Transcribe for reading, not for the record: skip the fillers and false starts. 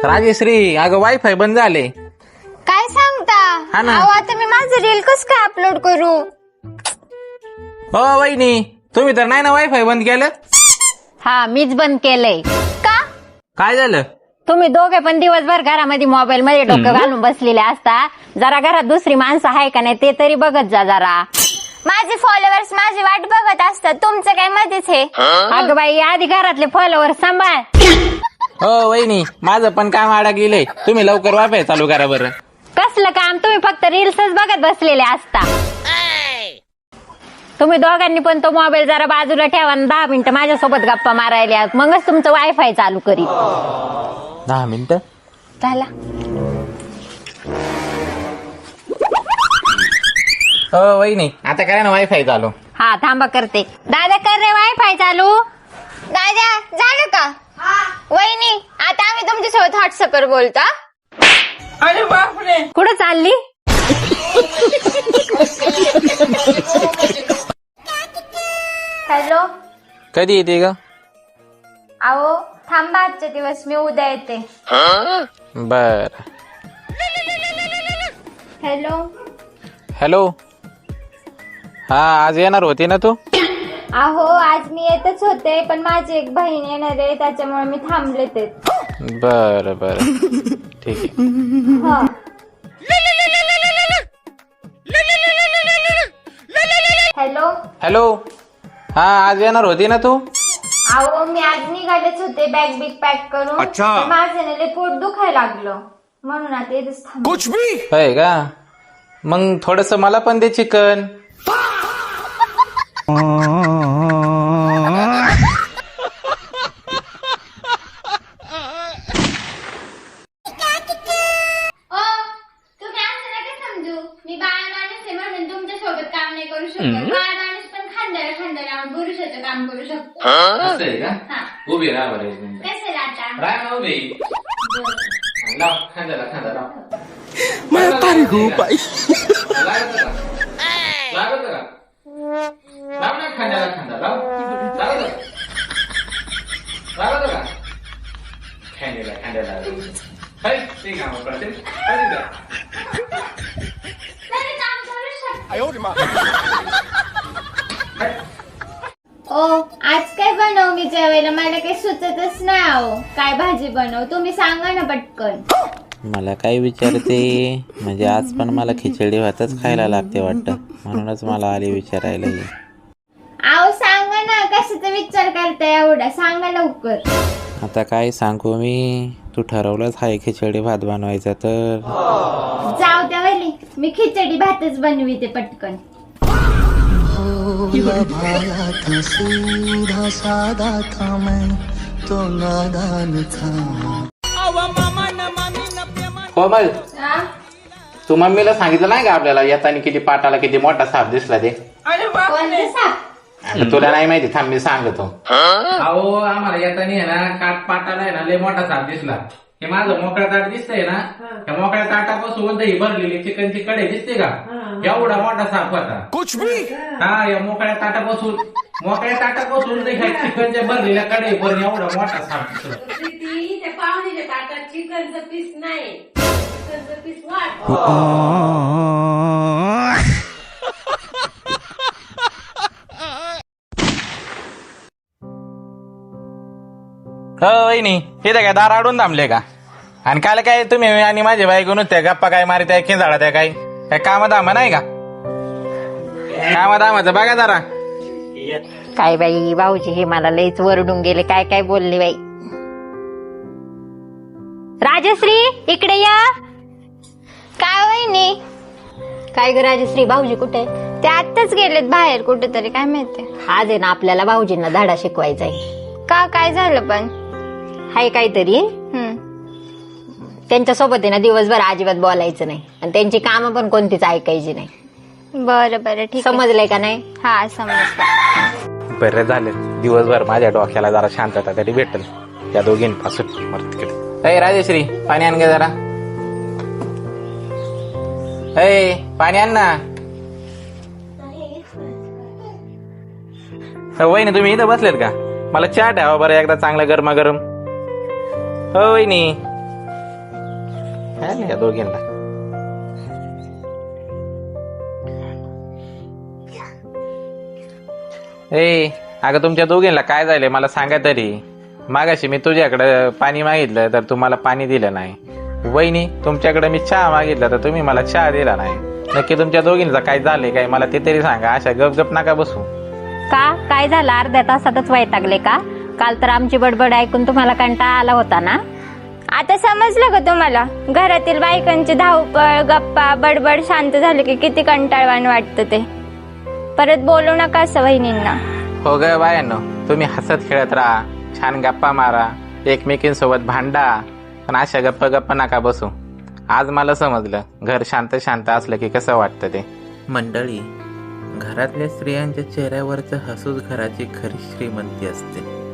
राजेश्री, अगं वायफाय बंद झाले. काय सांगता? हा ना. अहो आता मी माझं रील कसं काय अपलोड करू? हो वहिनी, तुम्ही तर नाही ना वायफाय बंद केलं? हा, मीच बंद केलंय. का? काय झालं? तुम्ही दोघे पण दिवसभर घरामध्ये मोबाईल मध्ये डोकं घालून बसलेले असता. जरा घरात दुसरी माणसं आहे का नाही ते तरी बघत जा जरा. माझे फॉलोअर्स माझी वाट बघत असतात, तुमचं काय मध्येच हे? अगं बाई, आधी घरातले फॉलोवर सांभाळ. हो वहिनी, माझं पण काम अडकलेलंय. तुम्ही लवकर वायफाय चालू करा बरं. कसलं काम? तुम्ही फक्त रील्सच बघत बसलेले असता. तुम्ही दोघांनी पण तो मोबाईल जरा बाजूला ठेवा आणि 10 मिनिटं माझ्यासोबत गप्पा मारायला, मगच तुमचं वायफाय चालू करीत. 10 मिनिटं झाला. हो वहिनी, आता करा ना वायफाय चालू. हा, थांबा करते. दादा कर रे वायफाय चालू. दादा झालं का? वहिनी, आता आम्ही तुमच्यासोबत व्हॉट्सअपवर बोलतो. अरे बापरे. कुठं चालली? हॅलो. कधी येते ग? अहो थांबा, आजचे दिवस मी उद्या येते. बर. हॅलो. हॅलो. हा, आज येणार होती ना तू? अहो आज मी येतच होते, पण माझी एक बहीण येणार आहे, त्याच्यामुळे मी थांबले ते. बर बर, ठीक आहे. हा. हॅलो. हॅलो. हा, आज येणार होती ना तू? अहो मी आज निघालेच होते बॅग बिग पॅक करून. पण माझं ना लय पोट दुखायला लागलं, म्हणून आता येतच थांबले. होय का? मग थोडस मला पण दे चिकन. तुम्ही असं नका समजू, मी बाळ माणूस आहे म्हणून तुमच्या सोबत काम नाही करू शकत. बाळ माणूस पण खांद्याला खांदा लावून पुरुषाचं काम करू शकतो. असं आहे का? हा. उभी राहा बरं एक मिनिट. कसं आता? राहा ना उभी. लाव, खांद्याला खांदा लाव. मला तारी गो बाई. लागत का? लागत का? लाव ना खांद्याला खांदा लाव. लागत का? लागत का? खांद्याला हाय, ते काम करते. कधी जा? तरी काम करू शकतो. हाय. ओ आज काय बनव मी जेवायला? मला काही सुचतच नाही. अहो काय भाजी बनव तुम्ही सांगा ना पटकन. मला काय विचारते म्हणजे आज पण मला खिचडी भातच खायला लागते वाटतं, म्हणूनच मला आली विचारायला. अहो सांगा ना, कशाचा विचार करताय एवढा? सांगा लवकर. आता काय सांगू मी, तू ठरवलंच आहे खिचडी भात बनवायचा तर. जाऊ द्या वली, मी खिचडी भातच बनविते पटकन. भोला भाला था, सीधा सादा था, मैं तो नादान था. कोमल, तू मम्मीला सांगितलं नाही का आपल्याला येताना किती पाटाला किती मोठा साप दिसला ते? अरे बापरे. कोणतं साप? आता तुला नाही माहिती, थांब मी सांगतो. अहो आम्हाला येताना आहे ना, काट पाटाला आहे ना लय मोठा साप दिसला. हे माझं मोकळ्या ताट दिसतंय ना, त्या मोकळ्या ताटापासून दही भरलेली चिकनची कढई दिसते का? एवढा मोठा साप होता. कुछ भी. हा, या मोकळ्या ताटापासून ते ह्या चिकनच्या भरलेल्या कढई पण एवढा मोठा साप दिसला. त्या पाहुणीच्या ताटात चिकनचं पीस नाही, चिकनचं पीस वाट. हो वहिनी, इथं काय दार आडून थांबले का? आणि काल काय तुम्ही आणि माझी बायको नुसत्या गप्पा काय मारित आहे, खिंजाळा त्या काय कामधाम नाही का? कामधामाचं बघा जरा. काय बाई, भाऊजी हे मला लईच वरडून गेले. काय काय बोलले बाई. राजश्री इकडे या. काय वहिनी? काय ग राजश्री, भाऊजी कुठे? ते आत्ताच गेलेत बाहेर कुठेतरी, काय माहिती. आज आहे ना आपल्याला भाऊजींना धडा शिकवायचा आहे. का काय झालं पण? हाय काहीतरी. त्यांच्यासोबत आहे ना दिवसभर अजिबात बोलायचं नाही, आणि त्यांची कामं पण कोणतीच ऐकायची नाही. बरं बरं ठीक आहे. समजलंय का नाही? हा समजलं. बरं झालं, दिवसभर माझ्या डोक्याला जरा शांतता तरी भेटल त्या दोघींपासून. तिकडे राजेश्री, पाणी आण गे जरा. पाणी आण ना. वहिनी तुम्ही इथं बसलेत का? मला चहा ठेवा बरं एकदा चांगला गरमागरम. हो वहिनी. काय नाही या दोघींना. ए अगं तुमच्या दोघींना काय झालंय मला सांगा तरी. मागाशी मी तुझ्याकडे पाणी मागितलं तर तू मला पाणी दिलं नाही. वहिनी तुमच्याकडे मी चहा मागितला तर तुम्ही मला चहा दिला नाही. नक्की तुमच्या दोघींचं काय झालंय काय मला ते तरी सांगा. अशा गपगप नका बसू. का काय झालं? अर्ध्या तासातच वैतागले का? काल तर आमची बडबड ऐकून तुम्हाला कंटाळा आला होता ना. आता समजलं का तुम्हाला? घरातील बायकांची धावपळ गप्पा बडबड शांत झाली की किती कंटाळवाण वाटतं ते. परत बोलू नका असं वहिनींना. हो ग बायांनो, तुम्ही हसत खेळत राहा, छान गप्पा मारा, एकमेकींसोबत भांडा, पण अशा गप्पा नका बसू. आज मला समजलं घर शांत शांत असलं की कसं वाटतं ते. मंडळी, घरातल्या स्त्रियांच्या चेहऱ्यावरचं हसूच घराची खरी श्रीमंती असते.